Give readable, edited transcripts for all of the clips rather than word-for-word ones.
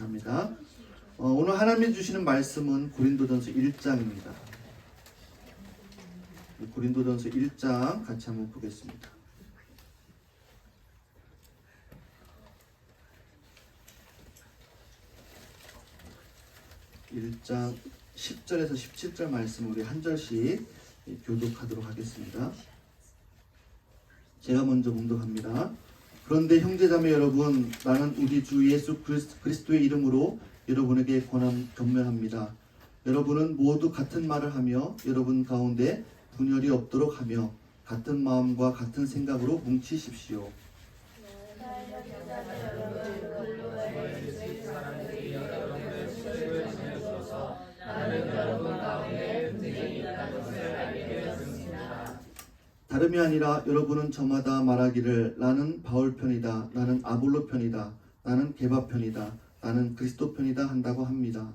감사합니다. 오늘 하나님이 주시는 말씀은 고린도전서 1장입니다. 고린도전서 1장 같이 한번 보겠습니다. (1장) 10절에서 17절 말씀 우리 한 절씩 교독하도록 하겠습니다. 제가 먼저 봉독합니다. 그런데 형제자매 여러분, 나는 우리 주 예수 그리스도의 이름으로 여러분에게 권면합니다. 여러분은 모두 같은 말을 하며 여러분 가운데 분열이 없도록 하며 같은 마음과 같은 생각으로 뭉치십시오. 다름이 아니라 여러분은 저마다 말하기를 나는 바울 편이다, 나는 아볼로 편이다, 나는 게바 편이다, 나는 그리스도 편이다 한다고 합니다.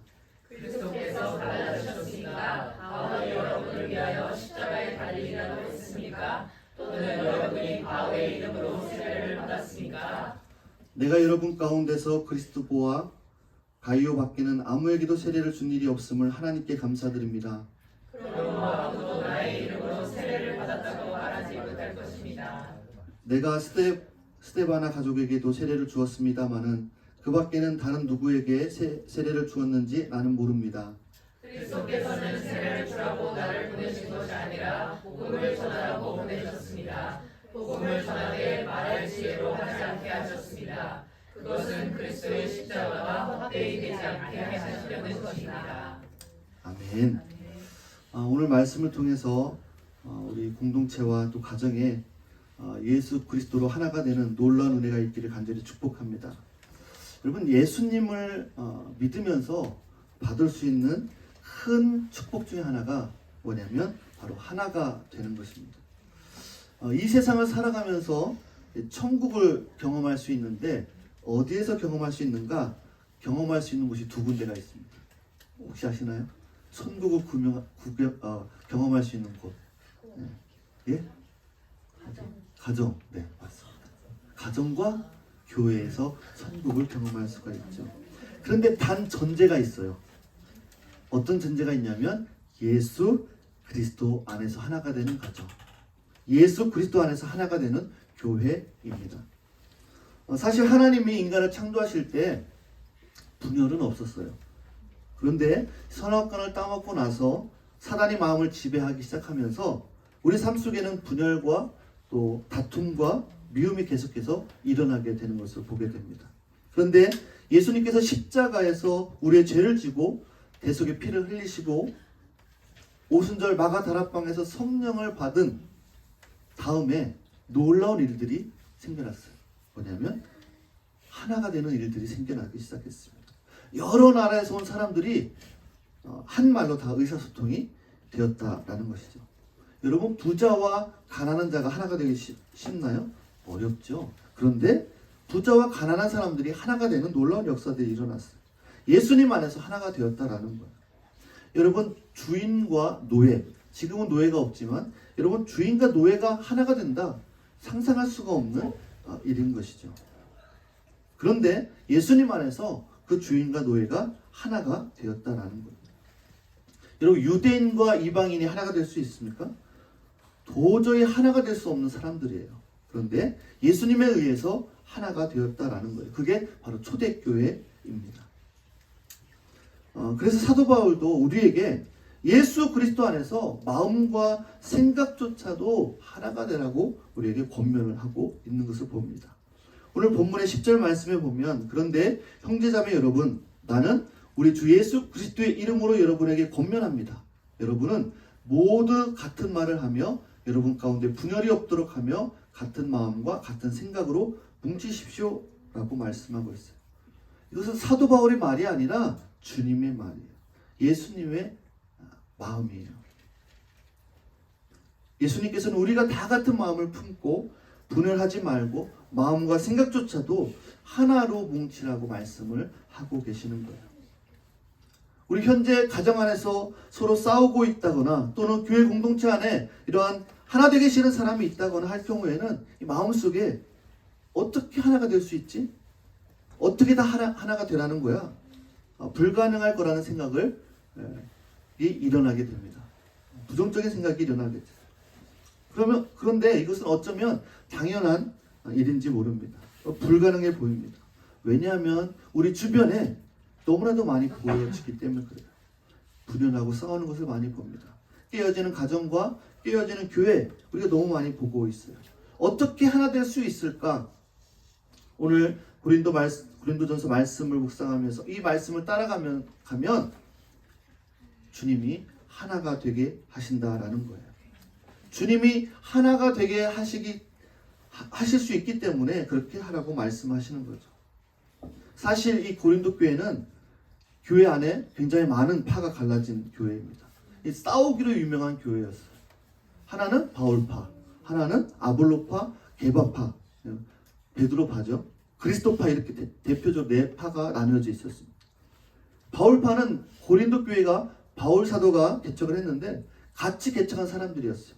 그리스도께서 달라주셨습니까? 바울이 여러분을 위하여 십자가에 달리리라고 했습니까? 또는 여러분이 바울의 이름으로 세례를 받았습니까? 내가 여러분 가운데서 그리스도보와 가이오 밖에는 아무에게도 세례를 준 일이 없음을 하나님께 감사드립니다. 그러므로 아무도 나의 이름으로 세례를 받았다고 말하지 못할 것입니다. 내가 스데바나 가족에게도 세례를 주었습니다마는 그 밖에는 다른 누구에게 세례를 주었는지 나는 모릅니다. 그리스도께서는 세례를 주라고 나를 보내신 것이 아니라 복음을 전하라고 보내셨습니다. 복음을 전하되 말할 지혜로 하지 않게 하셨습니다. 그것은 그리스도의 십자가가 헛되이 되지 않게 하시려는 것입니다. 아멘. 오늘 말씀을 통해서 우리 공동체와 또 가정에 예수 그리스도로 하나가 되는 놀라운 은혜가 있기를 간절히 축복합니다. 여러분, 예수님을 믿으면서 받을 수 있는 큰 축복 중에 하나가 뭐냐면 바로 하나가 되는 것입니다. 이 세상을 살아가면서 천국을 경험할 수 있는데 어디에서 경험할 수 있는가? 경험할 수 있는 곳이 두 군데가 있습니다. 혹시 아시나요? 천국을 경험할 수 있는 곳. 예? 가정. 네, 맞습니다. 가정과 교회에서 천국을 경험할 수가 있죠. 그런데 단 전제가 있어요. 어떤 전제가 있냐면 예수 그리스도 안에서 하나가 되는 가정, 예수 그리스도 안에서 하나가 되는 교회입니다. 사실 하나님이 인간을 창조하실 때 분열은 없었어요. 그런데 선악과를 따먹고 나서 사단이 마음을 지배하기 시작하면서 우리 삶 속에는 분열과 또 다툼과 미움이 계속해서 일어나게 되는 것을 보게 됩니다. 그런데 예수님께서 십자가에서 우리의 죄를 지고 대속의 피를 흘리시고 오순절 마가다락방에서 성령을 받은 다음에 놀라운 일들이 생겨났어요. 뭐냐면 하나가 되는 일들이 생겨나기 시작했습니다. 여러 나라에서 온 사람들이 한 말로 다 의사소통이 되었다라는 것이죠. 여러분, 부자와 가난한 자가 하나가 되기 쉽나요? 어렵죠. 그런데 부자와 가난한 사람들이 하나가 되는 놀라운 역사들이 일어났어요. 예수님 안에서 하나가 되었다라는 거예요. 여러분, 주인과 노예, 지금은 노예가 없지만 여러분, 주인과 노예가 하나가 된다, 상상할 수가 없는 일인 것이죠. 그런데 예수님 안에서 그 주인과 노예가 하나가 되었다라는 거예요. 여러분, 유대인과 이방인이 하나가 될 수 있습니까? 도저히 하나가 될 수 없는 사람들이에요. 그런데 예수님에 의해서 하나가 되었다라는 거예요. 그게 바로 초대교회입니다. 그래서 사도 바울도 우리에게 예수 그리스도 안에서 마음과 생각조차도 하나가 되라고 우리에게 권면을 하고 있는 것을 봅니다. 오늘 본문의 10절 말씀에 보면 그런데 형제자매 여러분, 나는 우리 주 예수 그리스도의 이름으로 여러분에게 권면합니다. 여러분은 모두 같은 말을 하며 여러분 가운데 분열이 없도록 하며 같은 마음과 같은 생각으로 뭉치십시오 라고 말씀하고 있어요. 이것은 사도 바울의 말이 아니라 주님의 말이에요. 예수님의 마음이에요. 예수님께서는 우리가 다 같은 마음을 품고 분열하지 말고 마음과 생각조차도 하나로 뭉치라고 말씀을 하고 계시는 거예요. 우리 현재 가정 안에서 서로 싸우고 있다거나 또는 교회 공동체 안에 이러한 하나 되기 싫은 사람이 있다거나 할 경우에는 이 마음속에 어떻게 하나가 될 수 있지? 어떻게 다 하나가 되라는 거야. 불가능할 거라는 생각을 일어나게 됩니다. 부정적인 생각이 일어나게 돼요. 그런데 이것은 어쩌면 당연한 일인지 모릅니다. 불가능해 보입니다. 왜냐하면 우리 주변에 너무나도 많이 보여지기 때문에 그래요. 불륜하고 싸우는 것을 많이 봅니다. 깨어지는 가정과 깨어지는 교회, 우리가 너무 많이 보고 있어요. 어떻게 하나 될 수 있을까? 오늘 고린도전서 말씀을 묵상하면서 이 말씀을 따라가면 주님이 하나가 되게 하신다라는 거예요. 주님이 하나가 되게 하실 수 있기 때문에 그렇게 하라고 말씀하시는 거죠. 사실 이 고린도 교회는 교회 안에 굉장히 많은 파가 갈라진 교회입니다. 싸우기로 유명한 교회였어요. 하나는 바울파, 하나는 아볼로파, 게바파, 베드로파죠. 그리스도파, 이렇게 대표적으로 네 파가 나뉘어져 있었습니다. 바울파는 고린도 교회가 바울 사도가 개척을 했는데 같이 개척한 사람들이었어요.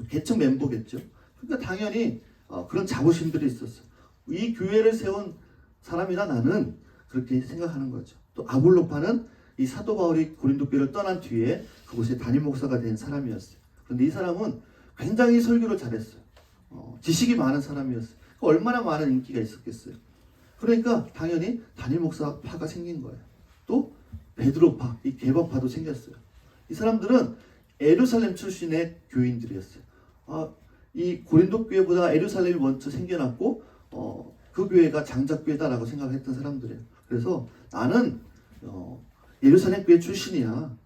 개척 멤버겠죠. 그러니까 당연히 그런 자부심들이 있었어요. 이 교회를 세운 사람이라 나는 그렇게 생각하는 거죠. 또 아볼로파는 이 사도 바울이 고린도 교회를 떠난 뒤에 그곳에 담임 목사가 된 사람이었어요. 그런데 이 사람은 굉장히 설교를 잘했어요. 지식이 많은 사람이었어요. 얼마나 많은 인기가 있었겠어요. 그러니까 당연히 담임 목사파가 생긴 거예요. 또 베드로파, 이 게바파도 생겼어요. 이 사람들은 예루살렘 출신의 교인들이었어요. 이 고린도 교회보다 예루살렘이 먼저 생겨났고 그 교회가 장작교회다라고 생각했던 사람들이에요. 그래서 나는 예루살렘 교회 출신이야.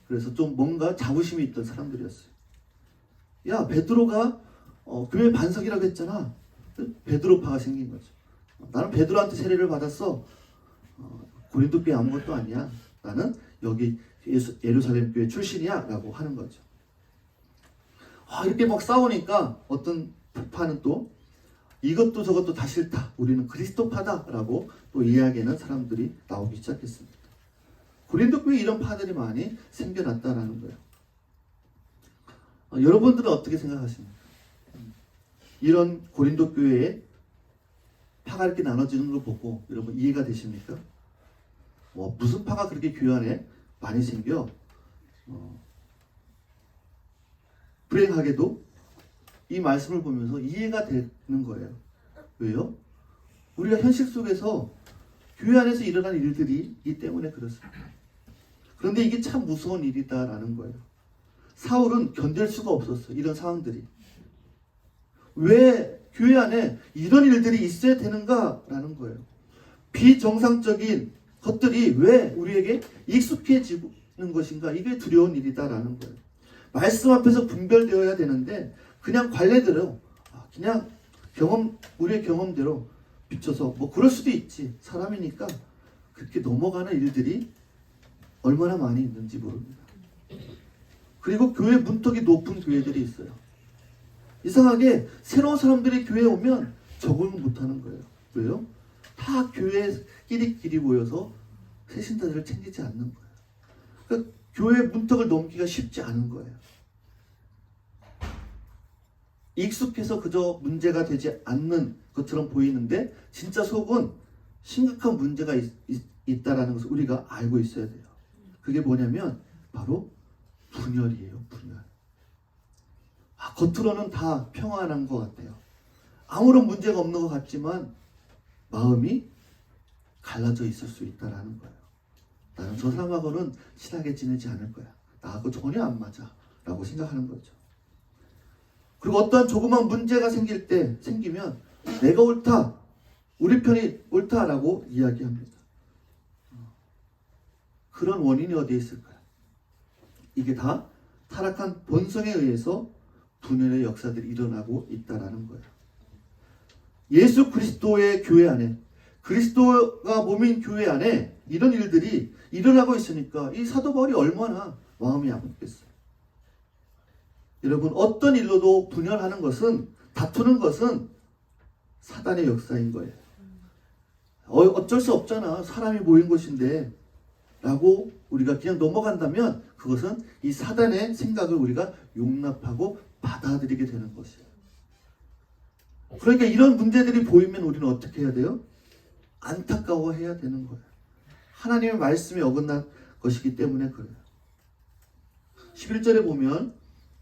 그래서 좀 뭔가 자부심이 있던 사람들이었어요. 야, 베드로가 교회 반석이라고 했잖아. 베드로파가 생긴 거죠. 나는 베드로한테 세례를 받았어. 고린도 교회 아무것도 아니야. 나는 여기 예루살렘 교회 출신이야 라고 하는 거죠. 이렇게 막 싸우니까 어떤 파는 또 이것도 저것도 다 싫다. 우리는 그리스도파다 라고 또 이야기하는 사람들이 나오기 시작했습니다. 고린도 교회에 이런 파들이 많이 생겨났다라는 거예요. 여러분들은 어떻게 생각하십니까? 이런 고린도 교회에 파가 이렇게 나눠지는 걸 보고 여러분 이해가 되십니까? 무슨 파가 그렇게 교회 안에 많이 생겨? 불행하게도 이 말씀을 보면서 이해가 되는 거예요. 왜요? 우리가 현실 속에서 교회 안에서 일어난 일들이 있기 때문에 그렇습니다. 그런데 이게 참 무서운 일이다라는 거예요. 사울은 견딜 수가 없었어요. 이런 상황들이. 왜 교회 안에 이런 일들이 있어야 되는가라는 거예요. 비정상적인 것들이 왜 우리에게 익숙해지는 것인가? 이게 두려운 일이다라는 거예요. 말씀 앞에서 분별되어야 되는데 그냥 관례대로 그냥 우리의 경험대로 비춰서 그럴 수도 있지. 사람이니까 그렇게 넘어가는 일들이 얼마나 많이 있는지 모릅니다. 그리고 교회 문턱이 높은 교회들이 있어요. 이상하게 새로운 사람들이 교회에 오면 적응을 못하는 거예요. 왜요? 다 교회끼리 모여서 새신자들을 챙기지 않는 거예요. 그러니까 교회 문턱을 넘기가 쉽지 않은 거예요. 익숙해서 그저 문제가 되지 않는 것처럼 보이는데 진짜 속은 심각한 문제가 있다라는 것을 우리가 알고 있어야 돼요. 그게 뭐냐면 바로 분열이에요. 분열. 겉으로는 다 평안한 것 같아요. 아무런 문제가 없는 것 같지만 마음이 갈라져 있을 수 있다라는 거예요. 나는 저 사람하고는 친하게 지내지 않을 거야. 나하고 전혀 안 맞아 라고 생각하는 거죠. 그리고 어떠한 조그만 문제가 생기면 내가 옳다, 우리 편이 옳다라고 이야기합니다. 그런 원인이 어디에 있을까요? 이게 다 타락한 본성에 의해서 분열의 역사들이 일어나고 있다라는 거예요. 예수 그리스도의 교회 안에, 그리스도가 몸인 교회 안에 이런 일들이 일어나고 있으니까 이 사도 바울이 얼마나 마음이 아팠겠어요. 여러분, 어떤 일로도 분열하는 것은, 다투는 것은 사단의 역사인 거예요. 어쩔 수 없잖아. 사람이 모인 곳인데 라고 우리가 그냥 넘어간다면 그것은 이 사단의 생각을 우리가 용납하고 받아들이게 되는 것이에요. 그러니까 이런 문제들이 보이면 우리는 어떻게 해야 돼요? 안타까워해야 되는 거예요. 하나님의 말씀에 어긋난 것이기 때문에 그래요. 11절에 보면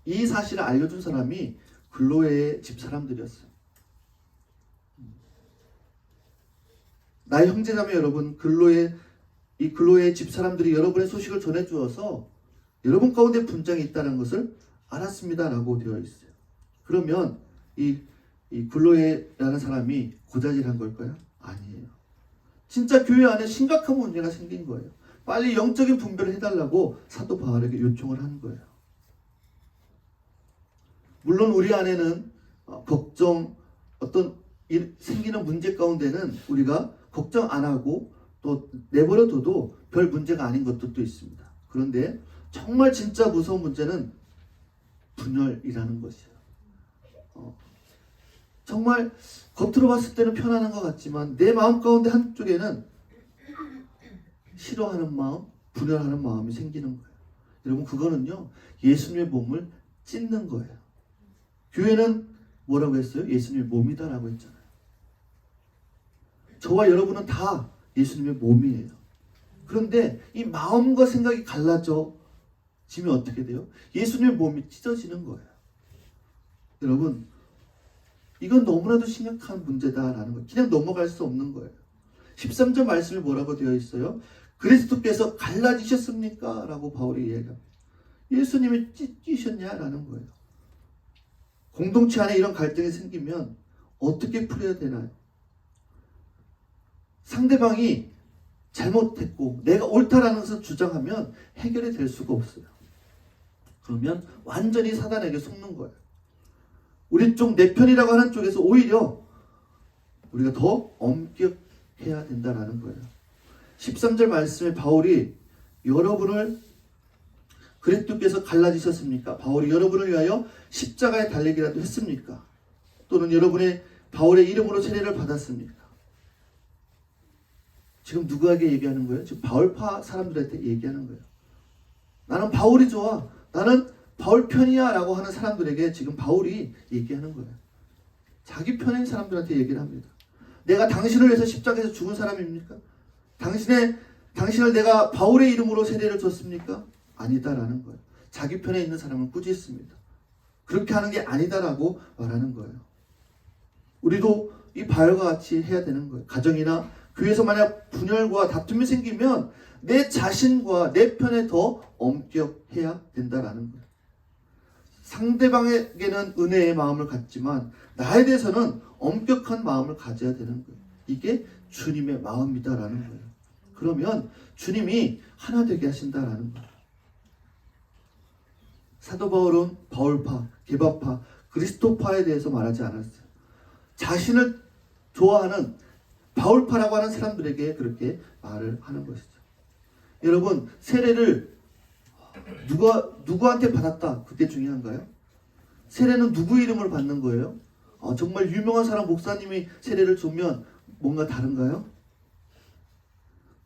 이 사실을 알려준 사람이 글로의 집사람들이었어요. 나의 형제자매 여러분, 글로의 집사람들이 여러분의 소식을 전해주어서 여러분 가운데 분쟁이 있다는 것을 알았습니다 라고 되어 있어요. 그러면 이 글로에라는 사람이 고자질한 걸까요? 아니에요. 진짜 교회 안에 심각한 문제가 생긴 거예요. 빨리 영적인 분별을 해달라고 사도 바울에게 요청을 한 거예요. 물론 우리 안에는 걱정, 어떤 생기는 문제 가운데는 우리가 걱정 안 하고 또 내버려둬도 별 문제가 아닌 것들도 있습니다. 그런데 정말 진짜 무서운 문제는 분열이라는 것이에요. 정말 겉으로 봤을 때는 편안한 것 같지만 내 마음 가운데 한쪽에는 싫어하는 마음, 분열하는 마음이 생기는 거예요. 여러분, 그거는요, 예수님의 몸을 찢는 거예요. 교회는 뭐라고 했어요? 예수님의 몸이다라고 했잖아요. 저와 여러분은 다 예수님의 몸이에요. 그런데 이 마음과 생각이 갈라져지면 어떻게 돼요? 예수님의 몸이 찢어지는 거예요. 여러분, 이건 너무나도 심각한 문제다라는 거예요. 그냥 넘어갈 수 없는 거예요. 13절 말씀이 뭐라고 되어 있어요? 그리스도께서 갈라지셨습니까? 라고 바울이 이야기합니다. 예수님이 찢기셨냐라는 거예요. 공동체 안에 이런 갈등이 생기면 어떻게 풀어야 되나요? 상대방이 잘못했고 내가 옳다라는 것을 주장하면 해결이 될 수가 없어요. 그러면 완전히 사단에게 속는 거예요. 우리 쪽 내 편이라고 하는 쪽에서 오히려 우리가 더 엄격해야 된다라는 거예요. 13절 말씀에 바울이 여러분을 그리스도께서 갈라지셨습니까? 바울이 여러분을 위하여 십자가에 달리기라도 했습니까? 또는 여러분의 바울의 이름으로 세례를 받았습니까? 지금 누구에게 얘기하는 거예요? 지금 바울파 사람들한테 얘기하는 거예요. 나는 바울이 좋아. 나는 바울 편이야 라고 하는 사람들에게 지금 바울이 얘기하는 거예요. 자기 편인 사람들한테 얘기를 합니다. 내가 당신을 위해서 십자가에서 죽은 사람입니까? 당신을 내가 바울의 이름으로 세례를 줬습니까? 아니다라는 거예요. 자기 편에 있는 사람은 꾸짖습니다. 그렇게 하는 게 아니다라고 말하는 거예요. 우리도 이 바울과 같이 해야 되는 거예요. 가정이나 교회에서 만약 분열과 다툼이 생기면 내 자신과 내 편에 더 엄격해야 된다라는 거예요. 상대방에게는 은혜의 마음을 갖지만 나에 대해서는 엄격한 마음을 가져야 되는 거예요. 이게 주님의 마음이다라는 거예요. 그러면 주님이 하나 되게 하신다라는 거예요. 사도 바울은 바울파, 게바파, 그리스도파에 대해서 말하지 않았어요. 자신을 좋아하는 바울파라고 하는 사람들에게 그렇게 말을 하는 것이죠. 여러분, 세례를 누구한테 받았다? 그게 중요한가요? 세례는 누구 이름을 받는 거예요? 정말 유명한 사람 목사님이 세례를 주면 뭔가 다른가요?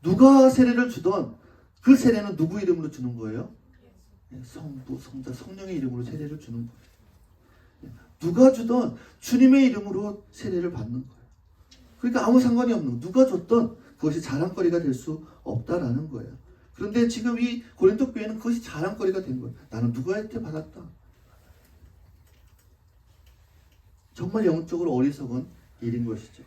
누가 세례를 주던 그 세례는 누구 이름으로 주는 거예요? 성부, 성자, 성령의 이름으로 세례를 주는 거예요. 누가 주던 주님의 이름으로 세례를 받는 거예요. 그러니까 아무 상관이 없는 거예요. 누가 줬던 그것이 자랑거리가 될 수 없다라는 거예요. 그런데 지금 이 고린도 교회는 그것이 자랑거리가 된 거예요. 나는 누구한테 받았다. 정말 영적으로 어리석은 일인 것이죠.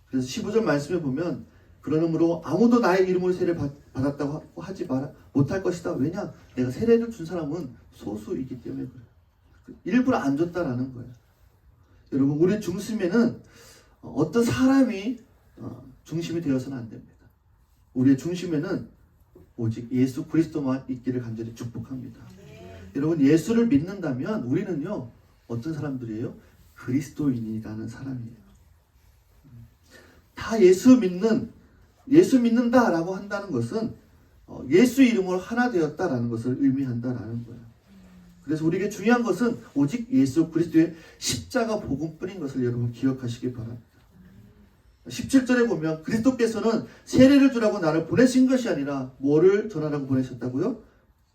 그래서 15절 말씀에 보면 그러므로 아무도 나의 이름으로 세례를 받았다고 하지 못할 것이다. 왜냐? 내가 세례를 준 사람은 소수이기 때문에 그래요. 일부러 안 줬다라는 거예요. 여러분, 우리 중심에는 어떤 사람이 중심이 되어서는 안 됩니다. 우리의 중심에는 오직 예수 그리스도만 있기를 간절히 축복합니다. 여러분, 예수를 믿는다면 우리는요, 어떤 사람들이에요? 그리스도인이라는 사람이에요. 다 예수 믿는다라고 한다는 것은 예수 이름으로 하나 되었다라는 것을 의미한다라는 거예요. 그래서 우리에게 중요한 것은 오직 예수 그리스도의 십자가 복음뿐인 것을 여러분 기억하시기 바랍니다. 17절에 보면 그리스도께서는 세례를 주라고 나를 보내신 것이 아니라 뭐를 전하라고 보내셨다고요?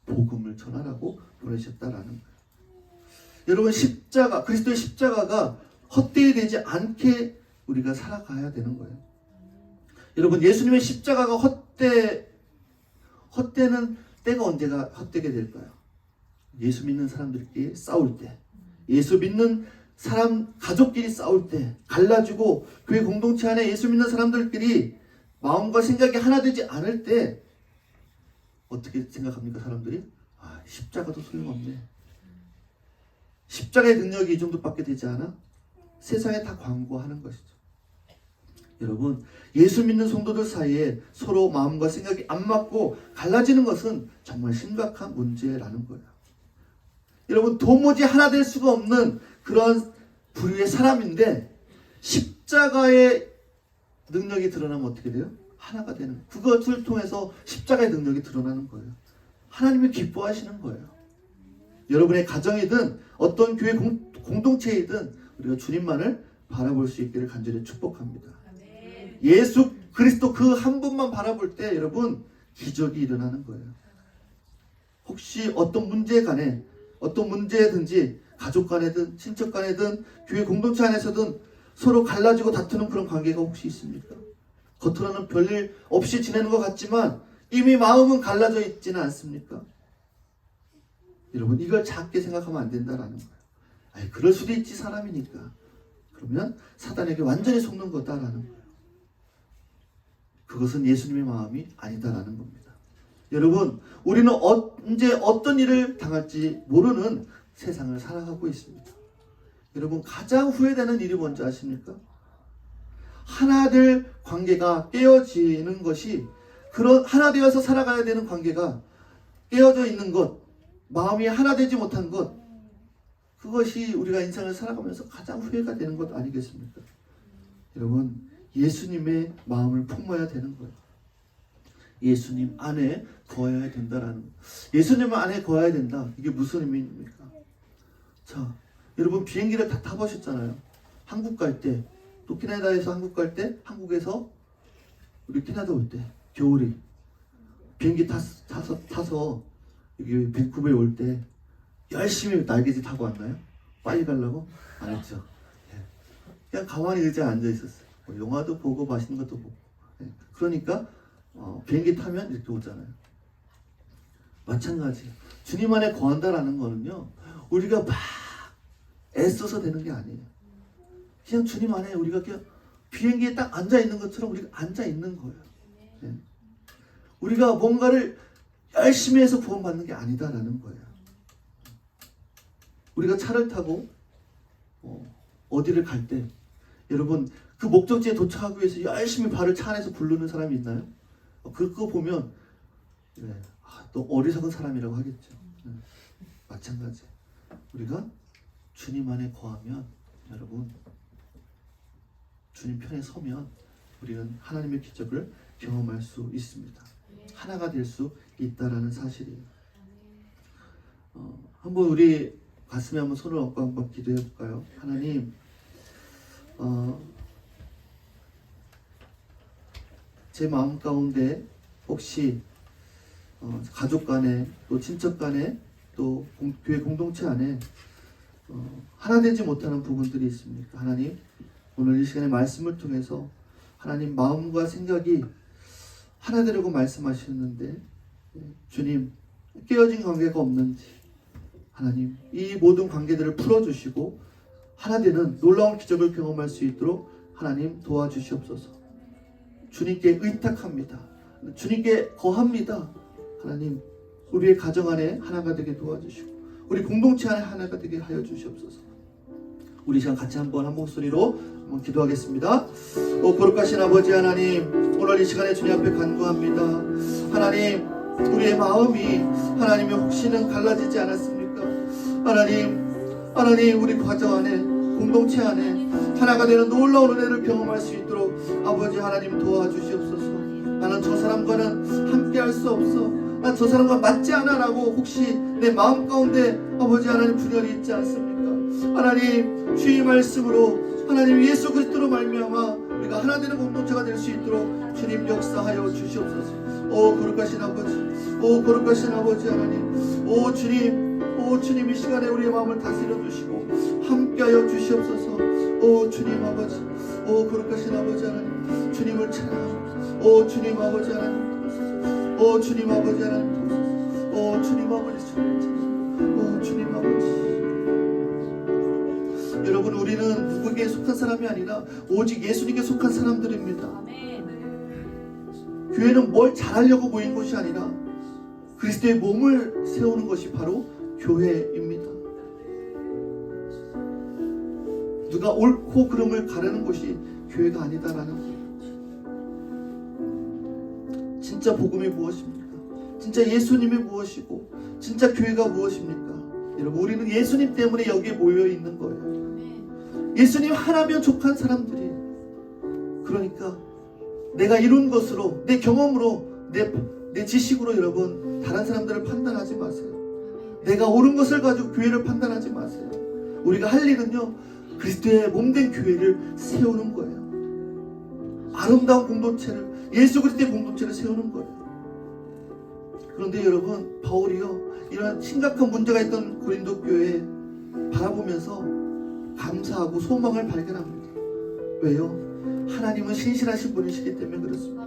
복음을 전하라고 보내셨다라는 거예요. 여러분, 그리스도의 십자가가 헛되이 되지 않게 우리가 살아가야 되는 거예요. 여러분, 예수님의 십자가가 헛되는 때가 언제가 헛되게 될까요? 예수 믿는 사람들끼리 싸울 때, 예수 믿는 사람 가족끼리 싸울 때, 갈라지고 교회 공동체 안에 예수 믿는 사람들끼리 마음과 생각이 하나 되지 않을 때 어떻게 생각합니까? 사람들이 십자가도 소용없네. 십자가의 능력이 이 정도밖에 되지 않아? 세상에 다 광고하는 것이죠. 여러분, 예수 믿는 성도들 사이에 서로 마음과 생각이 안 맞고 갈라지는 것은 정말 심각한 문제라는 거예요. 여러분, 도무지 하나 될 수가 없는 그런 부류의 사람인데 십자가의 능력이 드러나면 어떻게 돼요? 하나가 되는, 그것을 통해서 십자가의 능력이 드러나는 거예요. 하나님이 기뻐하시는 거예요. 여러분의 가정이든 어떤 교회 공동체이든 우리가 주님만을 바라볼 수 있기를 간절히 축복합니다. 예수 그리스도 그 한 분만 바라볼 때 여러분 기적이 일어나는 거예요. 혹시 어떤 문제 간에, 어떤 문제든지 가족 간에든 친척 간에든 교회 공동체 안에서든 서로 갈라지고 다투는 그런 관계가 혹시 있습니까? 겉으로는 별일 없이 지내는 것 같지만 이미 마음은 갈라져 있지는 않습니까? 여러분, 이걸 작게 생각하면 안 된다라는 거예요. 그럴 수도 있지, 사람이니까. 그러면 사단에게 완전히 속는 거다라는 거예요. 그것은 예수님의 마음이 아니다라는 겁니다. 여러분, 우리는 언제 어떤 일을 당할지 모르는 세상을 살아가고 있습니다. 여러분, 가장 후회되는 일이 뭔지 아십니까? 하나 될 관계가 깨어지는 것이, 그런 하나 되어서 살아가야 되는 관계가 깨어져 있는 것, 마음이 하나 되지 못한 것, 그것이 우리가 인생을 살아가면서 가장 후회가 되는 것 아니겠습니까? 여러분, 예수님의 마음을 품어야 되는 거예요. 예수님 안에 거해야 된다라는 거. 예수님 안에 거해야 된다. 이게 무슨 의미입니까? 자, 여러분 비행기를 다 타보셨잖아요. 한국 갈 때, 또 캐나다에서 한국 갈 때, 한국에서 우리 캐나다 올 때, 겨울이 비행기 타서 여기 밴쿠버에 올 때 열심히 날개짓 타고 왔나요? 빨리 가려고? 안 했죠. 그냥 가만히 의자에 앉아 있었어요. 영화도 보고 맛있는 것도 보고. 그러니까 비행기 타면 이렇게 오잖아요. 마찬가지예요. 주님 안에 거한다라는 거는요, 우리가 막 애써서 되는 게 아니에요. 그냥 주님 안에 우리가 그냥 비행기에 딱 앉아 있는 것처럼 우리가 앉아 있는 거예요. 우리가 뭔가를 열심히 해서 구원받는 게 아니다라는 거예요. 우리가 차를 타고 어디를 갈 때, 여러분 그 목적지에 도착하기 위해서 열심히 발을 차 안에서 굴르는 사람이 있나요? 그거 보면 또 어리석은 사람이라고 하겠죠. 마찬가지. 우리가 주님 안에 거하면, 여러분 주님 편에 서면 우리는 하나님의 기적을 경험할 수 있습니다. 하나가 될 수 있다라는 사실이에요. 한번 우리 가슴에 한번 손을 얹고 한번 기도해 볼까요? 하나님, 제 마음 가운데 혹시 가족 간에, 또 친척 간에, 또 교회 공동체 안에 하나 되지 못하는 부분들이 있습니까? 하나님, 오늘 이 시간에 말씀을 통해서 하나님 마음과 생각이 하나 되려고 말씀하셨는데 주님, 깨어진 관계가 없는지 하나님 이 모든 관계들을 풀어주시고 하나 되는 놀라운 기적을 경험할 수 있도록 하나님 도와주시옵소서. 주님께 의탁합니다. 주님께 거합니다. 하나님, 우리의 가정 안에 하나가 되게 도와주시고 우리 공동체 안에 하나가 되게 하여 주시옵소서. 우리 시간 같이 한번 한 목소리로 한번 기도하겠습니다. 거룩하신 아버지 하나님, 오늘 이 시간에 주님 앞에 간구합니다. 하나님, 우리의 마음이 하나님의 혹시는 갈라지지 않았습니까? 하나님 우리 가정 안에, 공동체 안에 하나가 되는 놀라운 은혜를 경험할 수 있도록 아버지 하나님 도와주시옵소서. 나는 저 사람과는 함께 할 수 없어, 난 저 사람과 맞지 않아 라고 혹시 내 마음 가운데 아버지 하나님 분열이 있지 않습니까? 하나님, 주의 말씀으로 하나님 예수 그리스도로 말미암아 우리가 하나 되는 공동체가 될 수 있도록 주님 역사하여 주시옵소서. 거룩하신 아버지, 거룩하신 아버지 하나님, 주님 이 시간에 우리의 마음을 다스려 주시고 함께하여 주시옵소서. 주님 아버지, 거룩하신 아버지 하나님, 주님을 찬양합니다. 오 주님 아버지 하나님, 오 주님 아버지 하나님, 오 주님 아버지, 오 주님 아버지. 여러분, 우리는 누구에게 속한 사람이 아니라 오직 예수님께 속한 사람들입니다. 교회는 뭘 잘하려고 모인 것이 아니라 그리스도의 몸을 세우는 것이 바로 교회입니다. 누가 옳고 그름을 가르는 것이 교회가 아니다라는 거예요. 진짜 복음이 무엇입니까? 진짜 예수님이 무엇이고 진짜 교회가 무엇입니까? 여러분, 우리는 예수님 때문에 여기에 모여 있는 거예요. 예수님 하나면 족한 사람들이. 그러니까 내가 이룬 것으로, 내 경험으로, 내 지식으로 여러분 다른 사람들을 판단하지 마세요. 내가 옳은 것을 가지고 교회를 판단하지 마세요. 우리가 할 일은요, 그리스도의 몸된 교회를 세우는 거예요. 아름다운 공동체를, 예수 그리스도의 공동체를 세우는 거예요. 그런데 여러분, 바울이요, 이런 심각한 문제가 있던 고린도 교회에 바라보면서 감사하고 소망을 발견합니다. 왜요? 하나님은 신실하신 분이시기 때문에 그렇습니다.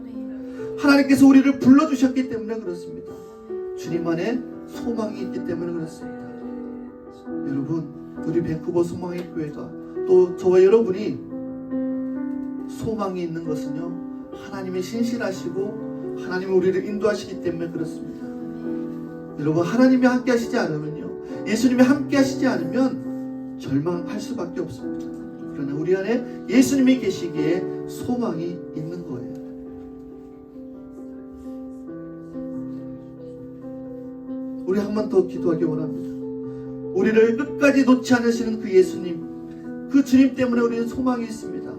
하나님께서 우리를 불러주셨기 때문에 그렇습니다. 주님 안에 소망이 있기 때문에 그렇습니다. 여러분, 우리 밴쿠버 소망의 교회가, 또 저와 여러분이 소망이 있는 것은요, 하나님이 신실하시고 하나님이 우리를 인도하시기 때문에 그렇습니다. 여러분, 하나님이 함께 하시지 않으면요, 예수님이 함께 하시지 않으면 절망할 수밖에 없습니다. 그러나 우리 안에 예수님이 계시기에 소망이 있는 거예요. 우리 한 번 더 기도하기 원합니다. 우리를 끝까지 놓지 않으시는 그 예수님, 그 주님 때문에 우리는 소망이 있습니다.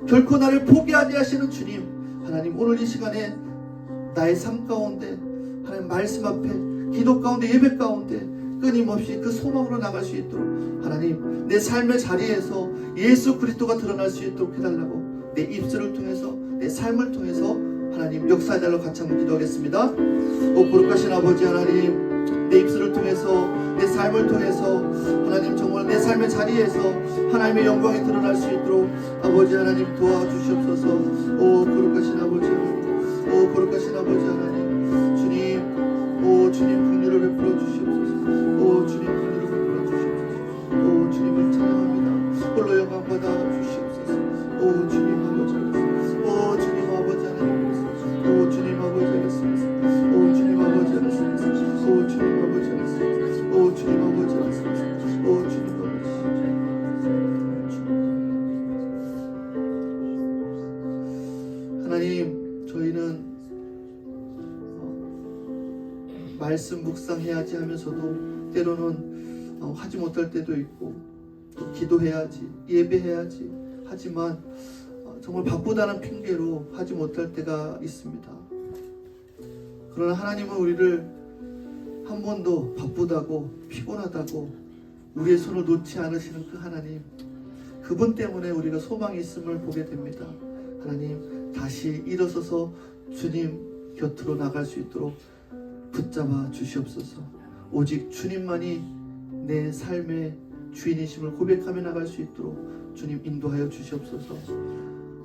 결코 나를 포기하지 하시는 주님, 하나님, 오늘 이 시간에 나의 삶 가운데, 하나님 말씀 앞에, 기도 가운데, 예배 가운데 끊임없이 그 소망으로 나갈 수 있도록, 하나님, 내 삶의 자리에서 예수 그리스도가 드러날 수 있도록 해달라고, 내 입술을 통해서, 내 삶을 통해서 하나님 역사해달라고 같이 한번 기도하겠습니다. 오 거룩하신 아버지 하나님, 내 입술을 통해서, 내 삶을 통해서 하나님, 정말 내 삶의 자리에서 하나님의 영광이 드러날 수 있도록 아버지 하나님 도와주시옵소서. 오 거룩하신 아버지 하나님, 오 거룩하신 아버지 하나님, 주님, 오 주님 긍휼을 베풀어 주시옵소서. 오 주님 긍휼을 베풀어 주시옵소서. 오 주님을 찬양합니다. 홀로 영광 받아 주시옵소서. 오 주님 아버지 하나님, 오 주님 아버지 하나님, 오 주님 아버지 하나님, 오 주님 아버지 하나님, 오 주님 아버지 하나님, 오 주님 아버지 하나님, 오 주님 아버지. 하나님, 저희는 말씀 묵상해야지 하면서도 때로는 하지 못할 때도 있고, 또 기도해야지, 예배해야지 하지만 정말 바쁘다는 핑계로 하지 못할 때가 있습니다. 그러나 하나님은 우리를 한 번도 바쁘다고, 피곤하다고 우리의 손을 놓지 않으시는 그 하나님, 그분 때문에 우리가 소망이 있음을 보게 됩니다. 하나님, 다시 일어서서 주님 곁으로 나갈 수 있도록 붙잡아 주시옵소서. 오직 주님만이 내 삶의 주인이심을 고백하며 나갈 수 있도록 주님 인도하여 주시옵소서.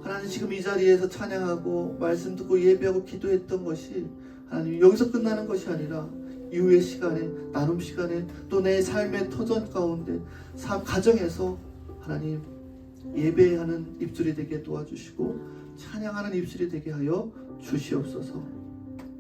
하나님, 지금 이 자리에서 찬양하고 말씀 듣고 예배하고 기도했던 것이 하나님 여기서 끝나는 것이 아니라 이후의 시간에, 나눔 시간에, 또 내 삶의 터전 가운데, 가정에서 하나님 예배하는 입술이 되게 도와주시고 찬양하는 입술이 되게 하여 주시옵소서.